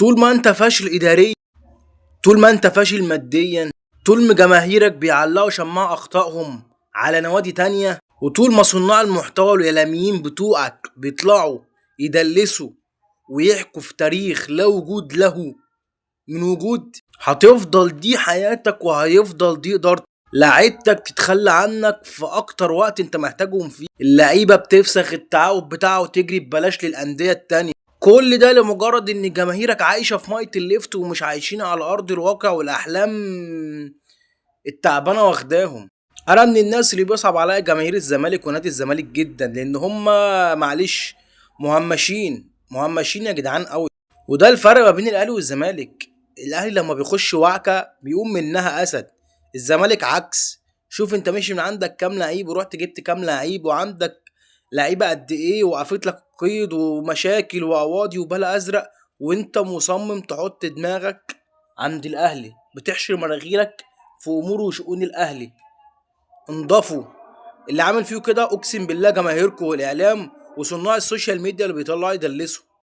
طول ما انت فاشل اداريا، طول ما انت فاشل ماديا، طول ما جماهيرك بيعلقوا شماع اخطائهم على نوادي تانية، وطول ما صناع المحتوى والاعلاميين بتوعك بيطلعوا يدلسوا ويحكوا في تاريخ لا وجود له من وجود، هتفضل دي حياتك وهيفضل دي ادارتك. لعيبتك تتخلى عنك في اكتر وقت انت محتاجهم فيه، اللعيبه بتفسخ التعاقد بتاعه وتجري ببلاش للانديه التانية. كل ده لمجرد ان جماهيرك عايشه في ميه الليفت ومش عايشين على ارض الواقع، والاحلام التعبانه واخداهم. انا من الناس اللي بيصعب عليا جماهير الزمالك ونادي الزمالك جدا، لان هم معلش مهمشين يا جدعان قوي. وده الفرق ما بين الاهلي والزمالك. الاهلي لما بيخش وعكه بيقوم منها اسد، الزمالك عكس. شوف انت ماشي من عندك كام لعيب ورحت جبت كام لعيب، وعندك لعيبه قد ايه وقفت لك قيد ومشاكل وقواضي وبلا ازرق، وانت مصمم تحط دماغك عند الاهلي، بتحشر مناخيرك في امور وشؤون الاهلي. انضفوا. اللي عامل فيه كده اقسم بالله جماهيركم والاعلام وصناع السوشيال ميديا اللي بيطلعوا يدلسوا.